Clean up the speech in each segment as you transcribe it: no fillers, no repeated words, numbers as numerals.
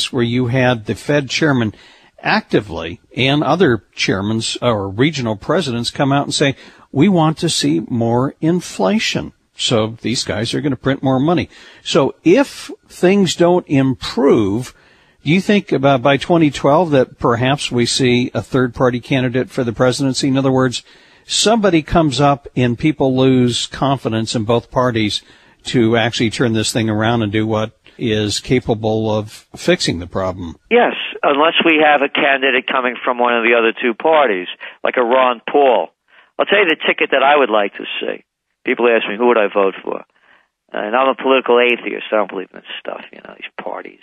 this where you had the Fed chairman actively and other chairmen or regional presidents come out and say, we want to see more inflation. So these guys are going to print more money. So if things don't improve, do you think by 2012 that perhaps we see a third-party candidate for the presidency? In other words, somebody comes up and people lose confidence in both parties to actually turn this thing around and do what is capable of fixing the problem. Yes, unless we have a candidate coming from one of the other two parties, like a Ron Paul. I'll tell you the ticket that I would like to see. People ask me, who would I vote for? And I'm a political atheist. I don't believe in this stuff, these parties.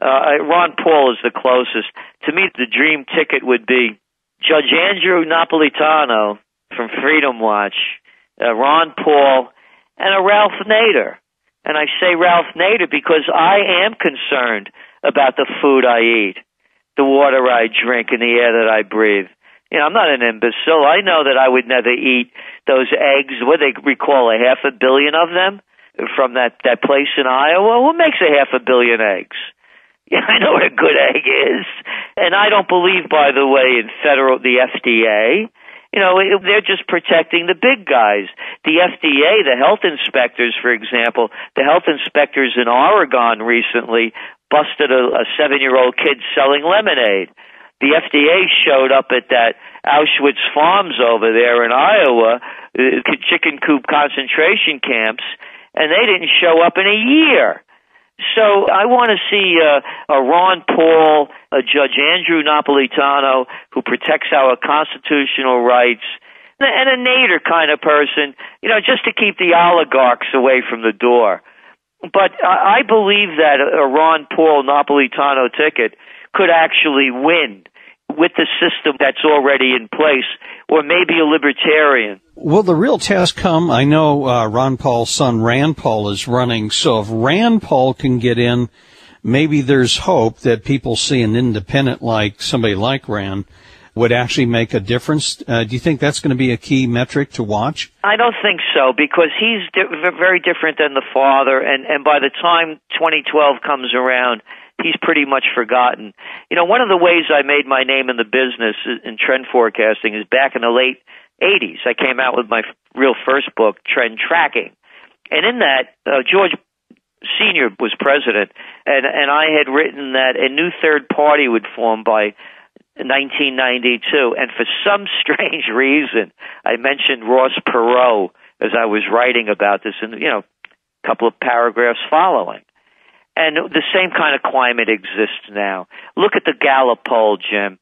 Ron Paul is the closest. To me, the dream ticket would be Judge Andrew Napolitano from Freedom Watch, Ron Paul, and a Ralph Nader. And I say Ralph Nader because I am concerned about the food I eat, the water I drink, and the air that I breathe. I'm not an imbecile. I know that I would never eat those eggs. What they recall, 500 million of them from that place in Iowa. Who makes 500 million eggs? Yeah, I know what a good egg is. And I don't believe, by the way, in the FDA. They're just protecting the big guys. The FDA, the health inspectors, for example, the health inspectors in Oregon recently busted a 7-year-old kid selling lemonade. The FDA showed up at that Auschwitz Farms over there in Iowa, chicken coop concentration camps, and they didn't show up in a year. So I want to see a Ron Paul, a Judge Andrew Napolitano who protects our constitutional rights, and a Nader kind of person, just to keep the oligarchs away from the door. But I believe that a Ron Paul Napolitano ticket could actually win with the system that's already in place, or maybe a libertarian. Will the real test come? I know Ron Paul's son Rand Paul is running, so if Rand Paul can get in, maybe there's hope that people see an independent like somebody like Rand would actually make a difference. Do you think that's going to be a key metric to watch? I don't think so, because he's very different than the father, and by the time 2012 comes around, he's pretty much forgotten. One of the ways I made my name in the business in trend forecasting is back in the late 80s. I came out with my real first book, Trend Tracking. And in that, George Sr. was president, and I had written that a new third party would form by 1992. And for some strange reason, I mentioned Ross Perot as I was writing about this in, a couple of paragraphs following. And the same kind of climate exists now. Look at the Gallup poll, Jim.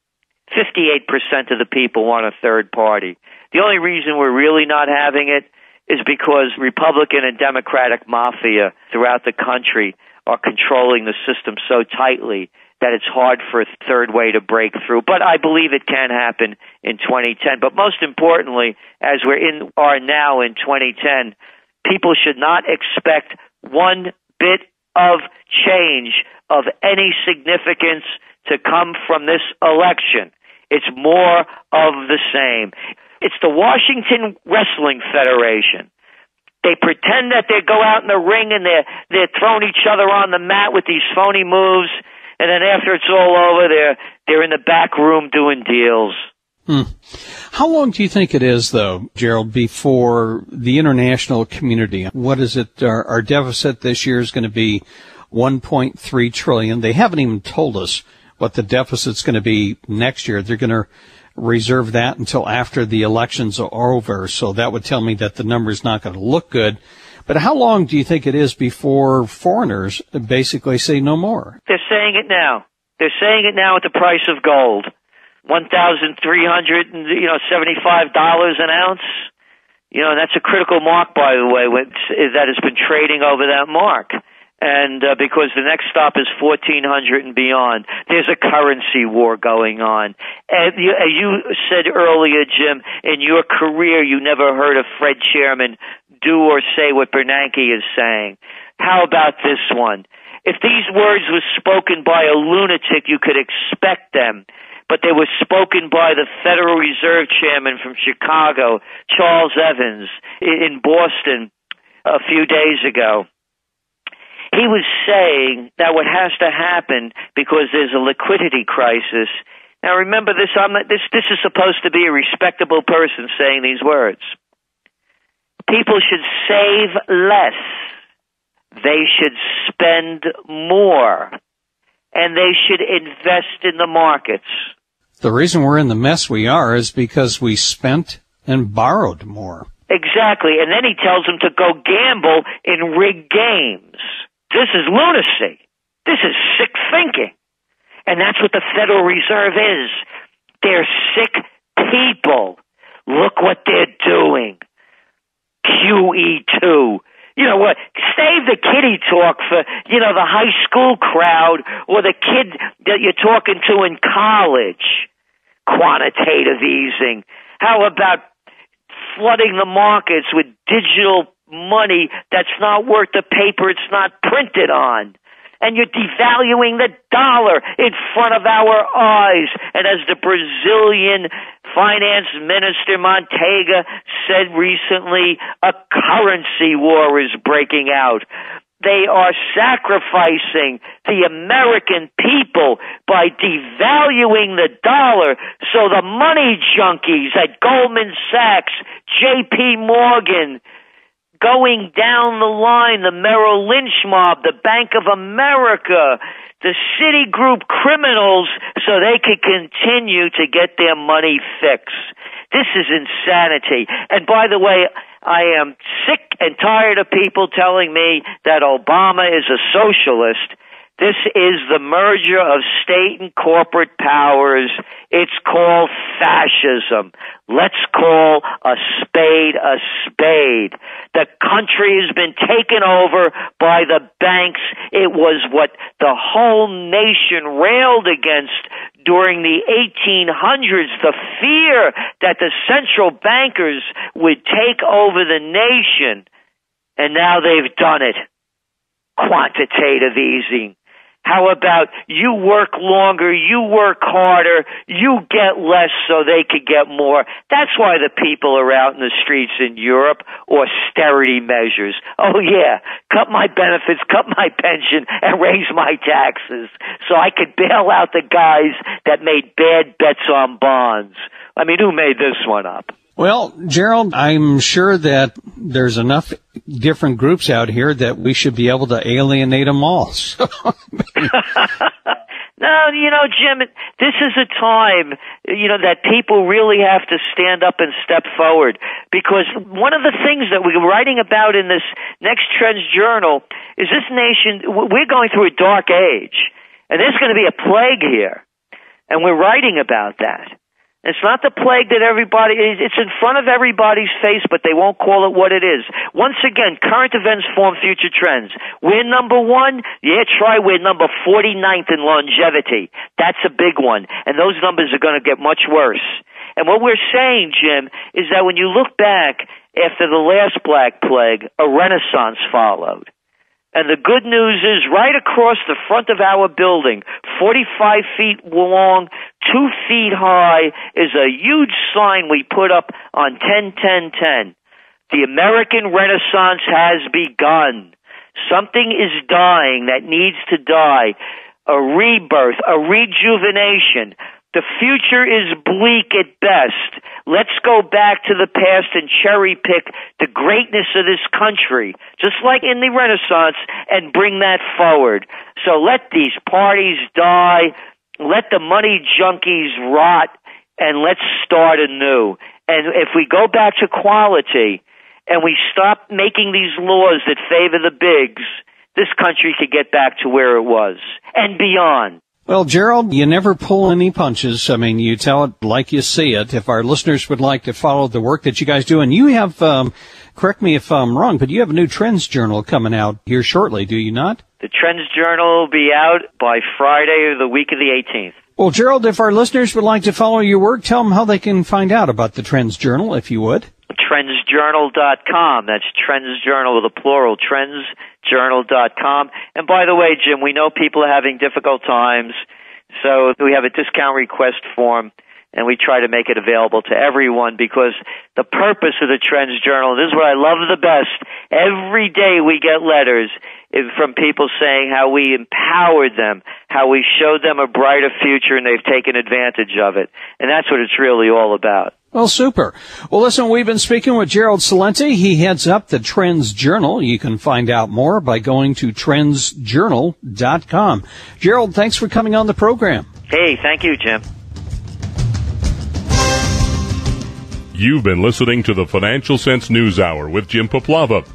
58% of the people want a third party. The only reason we're really not having it is because Republican and Democratic mafia throughout the country are controlling the system so tightly that it's hard for a third way to break through. But I believe it can happen in 2010. But most importantly, as are now in 2010, people should not expect one bit of change of any significance to come from this election. It's more of the same. It's the Washington Wrestling Federation. They pretend that they go out in the ring and they're throwing each other on the mat with these phony moves, and then after it's all over, they're in the back room doing deals. How long do you think it is, though, Gerald, before the international community, what is it, our deficit this year is going to be $1.3 trillion. They haven't even told us what the deficit's going to be next year. They're going to reserve that until after the elections are over, so that would tell me that the number's not going to look good. But how long do you think it is before foreigners basically say no more? They're saying it now. They're saying it now at the price of gold. $1,375 an ounce. That's a critical mark, by the way, that has been trading over that mark. And because the next stop is 1,400 and beyond, there's a currency war going on. And you said earlier, Jim, in your career, you never heard a Fed chairman do or say what Bernanke is saying. How about this one? If these words were spoken by a lunatic, you could expect them. But they were spoken by the Federal Reserve Chairman from Chicago, Charles Evans, in Boston a few days ago. He was saying that what has to happen, because there's a liquidity crisis. Now remember this, this is supposed to be a respectable person saying these words. People should save less. They should spend more. And they should invest in the markets. The reason we're in the mess we are is because we spent and borrowed more. Exactly. And then he tells them to go gamble in rigged games. This is lunacy. This is sick thinking. And that's what the Federal Reserve is. They're sick people. Look what they're doing. QE2. You know what? Save the kiddie talk for, the high school crowd or the kid that you're talking to in college. Quantitative easing. How about flooding the markets with digital money that's not worth the paper it's not printed on? And you're devaluing the dollar in front of our eyes. And as the Brazilian finance minister Montega said recently, a currency war is breaking out. They are sacrificing the American people by devaluing the dollar so the money junkies at Goldman Sachs, J.P. Morgan, going down the line, the Merrill Lynch mob, the Bank of America, the Citigroup criminals, so they could continue to get their money fixed. This is insanity. And by the way, I am sick and tired of people telling me that Obama is a socialist. This is the merger of state and corporate powers. It's called fascism. Let's call a spade a spade. The country has been taken over by the banks. It was what the whole nation railed against during the 1800s, the fear that the central bankers would take over the nation. And now they've done it. Quantitative easing. How about you work longer, you work harder, you get less so they could get more? That's why the people are out in the streets in Europe. Austerity measures. Oh yeah, cut my benefits, cut my pension, and raise my taxes so I could bail out the guys that made bad bets on bonds. I mean, who made this one up? Well, Gerald, I'm sure that there's enough different groups out here that we should be able to alienate them all. No, Jim, this is a time, that people really have to stand up and step forward. Because one of the things that we're writing about in this next Trends Journal is this nation, we're going through a dark age. And there's going to be a plague here. And we're writing about that. It's not the plague that it's in front of everybody's face, but they won't call it what it is. Once again, current events form future trends. We're number one. Yeah, we're number 49th in longevity. That's a big one. And those numbers are going to get much worse. And what we're saying, Jim, is that when you look back after the last Black Plague, a renaissance followed. And the good news is right across the front of our building, 45 feet long, 2 feet high, is a huge sign we put up on 10-10-10. The American Renaissance has begun. Something is dying that needs to die. A rebirth, a rejuvenation. The future is bleak at best. Let's go back to the past and cherry pick the greatness of this country, just like in the Renaissance, and bring that forward. So let these parties die, let the money junkies rot, and let's start anew. And if we go back to quality and we stop making these laws that favor the bigs, this country could get back to where it was and beyond. Well, Gerald, you never pull any punches. I mean, you tell it like you see it. If our listeners would like to follow the work that you guys do, and you have, correct me if I'm wrong, but you have a new Trends Journal coming out here shortly, do you not? The Trends Journal will be out by Friday of the week of the 18th. Well, Gerald, if our listeners would like to follow your work, tell them how they can find out about the Trends Journal, if you would. Trendsjournal.com. That's Trends Journal with a plural. Trendsjournal.com. And by the way, Jim, we know people are having difficult times, so we have a discount request form, and we try to make it available to everyone because the purpose of the Trends Journal, this is what I love the best, every day we get letters, from people saying how we empowered them, how we showed them a brighter future, and they've taken advantage of it. And that's what it's really all about. Well, super. Well, listen, we've been speaking with Gerald Celente. He heads up the Trends Journal. You can find out more by going to trendsjournal.com. Gerald, thanks for coming on the program. Hey, thank you, Jim. You've been listening to the Financial Sense News Hour with Jim Poplava.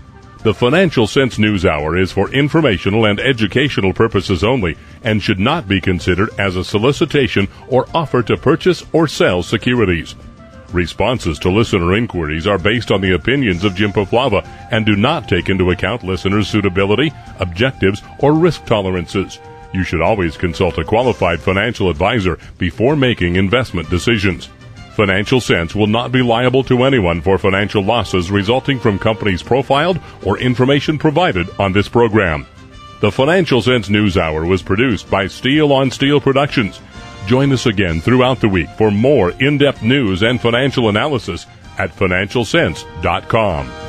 The Financial Sense News Hour is for informational and educational purposes only and should not be considered as a solicitation or offer to purchase or sell securities. Responses to listener inquiries are based on the opinions of Jim Poplava and do not take into account listeners' suitability, objectives, or risk tolerances. You should always consult a qualified financial advisor before making investment decisions. Financial Sense will not be liable to anyone for financial losses resulting from companies profiled or information provided on this program. The Financial Sense News Hour was produced by Steel on Steel Productions. Join us again throughout the week for more in-depth news and financial analysis at financialsense.com.